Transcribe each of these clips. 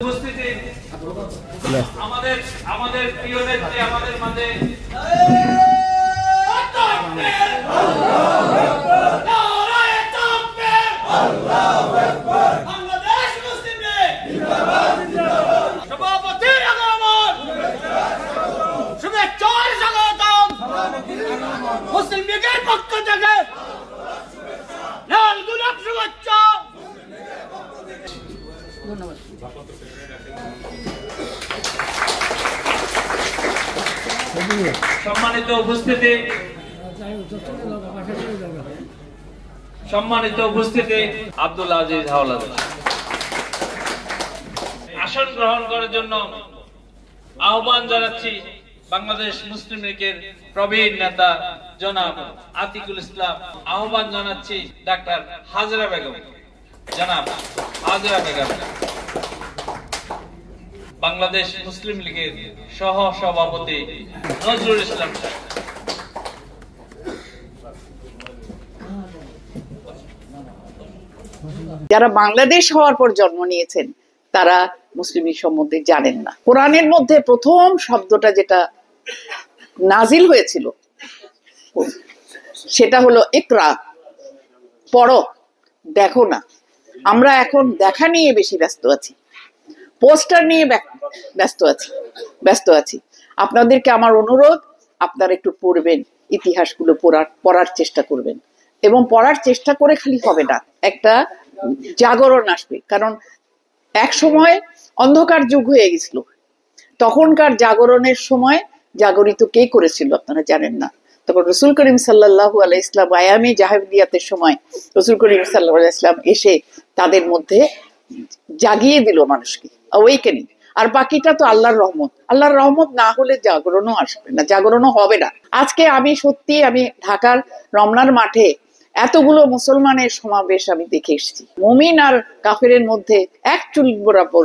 উপস্থিতি আমাদের আমাদের প্রিয় নেত্রী আমাদের মাঝে মুসলিম লীগের পক্ষ থেকে লাল গোলাপ শুভেচ্ছা। ধন্যবাদ। সম্মানিত উপস্থিতি আব্দুল আজিজ হাওলাদার আসন গ্রহণ করার জন্য আহ্বান জানাচ্ছি বাংলাদেশ মুসলিম লীগের প্রবীণ নেতা জনাব আতিকুল ইসলাম। আহ্বান জানাচ্ছি ডাক্তার হাজরা বেগম, জনাব হাজরা বেগম, বাংলাদেশ মুসলিম লীগের সহ সভাপতি নজরুল ইসলাম সাহেব। যারা বাংলাদেশ হওয়ার পর জন্ম নিয়েছেন তারা মুসলিম লীগ সম্বন্ধে জানেন না। কোরআনের মধ্যে প্রথম শব্দটা যেটা নাজিল হয়েছিল সেটা হলো ইকরা, পড়ো, দেখো না। আমরা এখন দেখা নিয়ে বেশি ব্যস্ত আছি, পোস্টার নিয়ে ব্যস্ত আছি। আপনাদেরকে আমার অনুরোধ, আপনারা একটু পড়বেন, ইতিহাসগুলো পড়ার চেষ্টা করবেন, এবং পড়ার চেষ্টা করে খালি হবে না, একটা জাগরণ আসবে। কারণ এক সময় অন্ধকার যুগ হয়ে গেছিল, তখনকার জাগরণের সময় জাগরিত কে করেছিল আপনারা জানেন না। তখন রসুল করিম সাল্লাল্লাহু আলাইহি ইসলাম আয়ামে জাহিলিয়াতের সময় রসুল করিম সাল্লাল্লাহু আলাইহি ইসলাম এসে তাদের মধ্যে জাগিয়ে দিল মানুষকে, অ্যাওয়েকেনিং। আর বাকিটা তো আল্লাহর রহমত। আল্লাহর রহমত না হলে জাগরণও আসবে না, জাগরণও হবে না। আজকে আমি ঢাকার রমনার মাঠে এতগুলো মুসলমানের সমাবেশ আমি দেখে এসেছি। মুমিন আর কাফেরের মধ্যে এক চুল বরাবর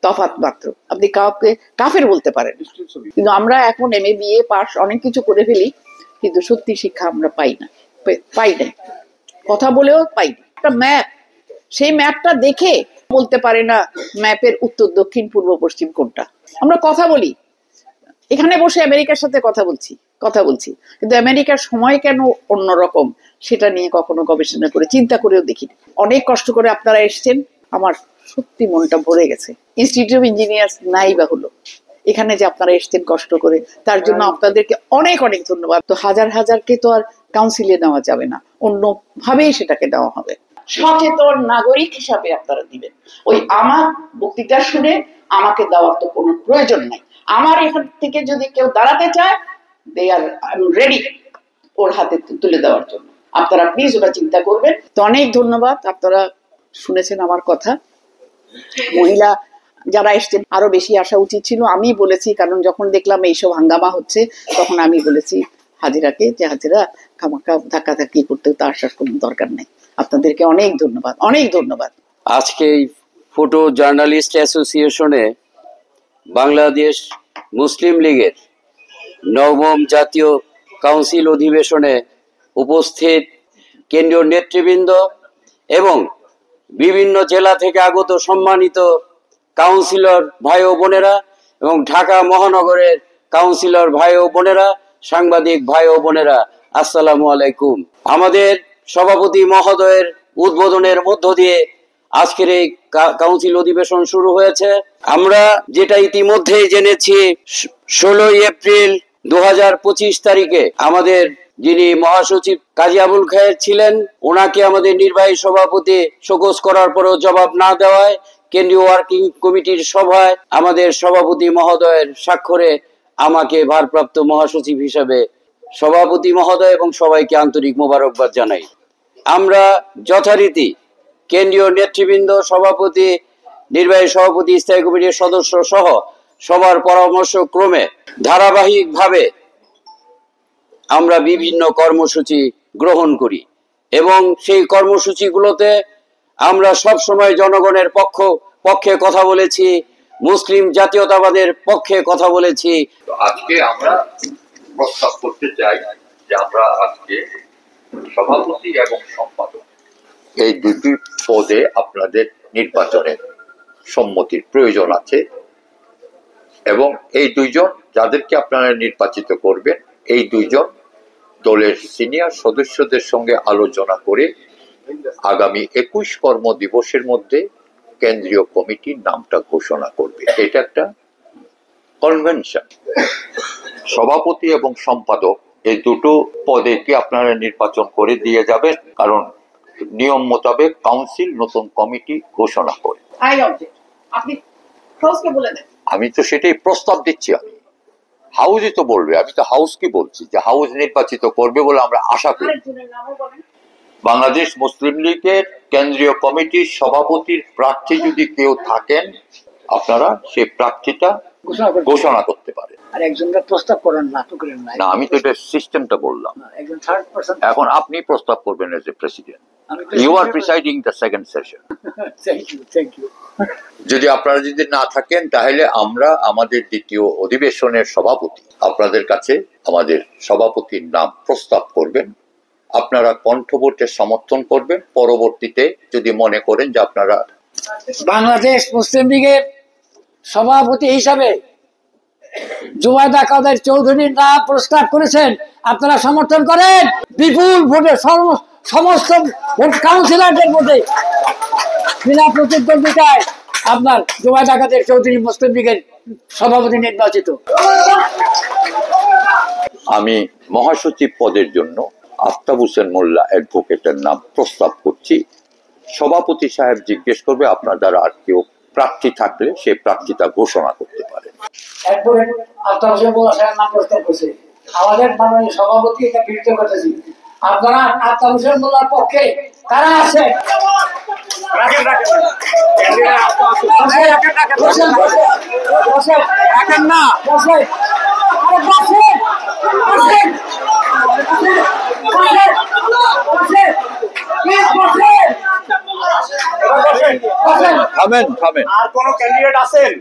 তফাৎ মাত্র, আপনি কাউকে কাফের বলতে পারেন। কিন্তু আমরা এখন MA BA পাস অনেক কিছু করে ফেলি, কিন্তু সত্যি শিক্ষা আমরা পাই নাই, কথা বলেও পাই না। একটা ম্যাপ, সেই ম্যাপটা দেখে বলতে পারে না ম্যাপের উত্তর দক্ষিণ পূর্ব পশ্চিম কোনটা। আমরা কথা বলি, এখানে বসে আমেরিকার সাথে কথা বলছি, কিন্তু আমেরিকার সময় কেন অন্যরকম সেটা নিয়ে কখনো গবেষণা করে চিন্তা করেও দেখিনি। অনেক কষ্ট করে আপনারা এসছেন, আমার সত্যি মনটা ভরে গেছে। ইনস্টিটিউট অফ ইঞ্জিনিয়ার্স নাই বা হলো, এখানে যে আপনারা এসছেন কষ্ট করে, তার জন্য আপনাদেরকে অনেক অনেক ধন্যবাদ। তো হাজারকে তো আর কাউন্সিলে নেওয়া যাবে না, অন্য ভাবেই সেটাকে দেওয়া হবে। সচেতন নাগরিক হিসাবে আপনারা দিবেন। ওই আমার বক্তৃতা শুনে আমাকে দেওয়ার তো কোনো প্রয়োজন নাই। আমার এখান থেকে যদি কেউ দাঁড়াতে চায়, দে আর রেডি ওর হাতে তুলে দেওয়ার জন্য। আপনারা প্লিজ ওটা চিন্তা করবেন। তো অনেক ধন্যবাদ, আপনারা শুনেছেন আমার কথা। মহিলা যারা এসছেন আরো বেশি আসা উচিত ছিল, আমি বলেছি, কারণ যখন দেখলাম এইসব হাঙ্গামা হচ্ছে তখন আমি বলেছি হাজিরাকে যে হাজিরা খামাখা ধাক্কাধাক্কি করতে তো আসার কোনো দরকার নেই। আপনাদেরকে অনেক ধন্যবাদ। আজকে এই ফটো জার্নালিস্ট অ্যাসোসিয়েশনে বাংলাদেশ মুসলিম লীগের 9ম জাতীয় কাউন্সিল অধিবেশনে উপস্থিত কেন্দ্রীয় নেতৃবৃন্দ এবং বিভিন্ন জেলা থেকে আগত সম্মানিত কাউন্সিলর ভাই ও বোনেরা এবং ঢাকা মহানগরের কাউন্সিলর ভাই ও বোনেরা, সাংবাদিক ভাই ও বোনেরা, আসসালামু আলাইকুম। আমাদের সভাপতি মহোদয়ের উদ্বোধনের মধ্য দিয়ে আজকের এই কাউন্সিল অধিবেশন শুরু হয়েছে। আমরা যেটা ইতিমধ্যেই জেনেছি, 16 এপ্রিল 2025 তারিখে আমাদের যিনি মহাসচিব কাজী আবুল খায়ের ছিলেন, ওনাকে আমাদের নির্বাহী সভাপতি শোকজ করার পরেও জবাব না দেওয়ায় কেন্দ্রীয় ওয়ার্কিং কমিটির সভায় আমাদের সভাপতি মহোদয়ের স্বাক্ষরে আমাকে ভারপ্রাপ্ত মহাসচিব হিসাবে সভাপতি মহোদয় এবং সবাইকে আন্তরিক মোবারকবাদ জানাই। আমরা যথারীতি কেন্দ্রীয় নেতৃবৃন্দ, সভাপতি, নির্বাহী সভাপতি, স্থায়ী কমিটির সদস্য সহ সবার পরামর্শ ক্রমে ধারাবাহিকভাবে আমরা বিভিন্ন কর্মসূচি গ্রহণ করি এবং সেই কর্মসূচিগুলোতে আমরা সব সময় জনগণের পক্ষে কথা বলেছি, মুসলিম জাতীয়তাবাদের পক্ষে কথা বলেছি। আজকে আমরা প্রস্তাব করতে চাই যে আমরা আজকে সভাপতি এবং সম্পাদক এই দুটি পদে আপনাদের নির্বাচনের সম্মতির প্রয়োজন আছে এবং এই দুইজন যাদেরকে আপনারা নির্বাচিত করবেন এই দুইজন দলের সিনিয়র সদস্যদের সঙ্গে আলোচনা করে আগামী 21 কর্মদিবসের মধ্যে কেন্দ্রীয় কমিটির নামটা ঘোষণা করবে। এটা একটা কনভেনশন। সভাপতি এবং সম্পাদক এই দুটো পদে কি আপনারা নির্বাচন করে দিয়ে যাবেন, কারণ নিয়ম মোতাবেক কাউন্সিল নতুন কমিটি ঘোষণা করে। আপনি হাউসকে বলে দেন। আমি তো সেটাই প্রস্তাব দিচ্ছি। আমি হাউসই তো বলবে, আমি তো হাউস কি বলছি যে হাউস নির্বাচিত করবে বলে আমরা আশা করি। বাংলাদেশ মুসলিম লীগের কেন্দ্রীয় কমিটির সভাপতির প্রার্থী যদি কেউ থাকেন আপনারা সেই প্রার্থীটা ঘোষণা করতে পারেন। আর একজনকে প্রস্তাব করেন না তো করেন না, আমি তো এটা সিস্টেমটা বললাম। একজন থার্ড পারসন। এখন আপনি প্রস্তাব করবেন as a president. You are presiding the second session. Thank you. যদি আপনারা যদি না থাকেন তাহলে আমরা আমাদের দ্বিতীয় অধিবেশনের সভাপতি আপনাদের কাছে আমাদের সভাপতির নাম প্রস্তাব করবেন। আপনারা কণ্ঠভোটে সমর্থন করবেন। পরবর্তীতে যদি মনে করেন যে আপনারা বাংলাদেশ মুসলিম লীগের সভাপতি হিসাবে জুবাইদা কাদের চৌধুরীর নাম প্রস্তাব করেছেন, আপনারা সমর্থন করেন। বিপুল ভোটে সমস্ত ভোট কাউন্সিলরদের ভোটে বিনা প্রতিদ্বন্দ্বিতায় আপনার জুবাইদা কাদের চৌধুরী মুসলিম লীগের সভাপতি নির্বাচিত। আমি মহাসচিব পদের জন্য আফতাব হোসেন মোল্লা অ্যাডভোকেটের নাম প্রস্তাব করছি। সভাপতি সাহেব জিজ্ঞেস করবে আপনার দ্বারা আর কেউ প্রার্থী থাকলে সেই প্রার্থীতা ঘোষণা করতে পারে। অ্যাডভোকেট আফতাব হোসেন মোল্লা সাহেব নাম প্রস্তাব করছে, আমাদের মাননীয় সভাপতি এটা বিরোধিতা করতেছি। আপনারা আফতাব হোসেন মোল্লার পক্ষে কারা আছে? থামেন। আর কোন ক্যান্ডিডেট আছেন?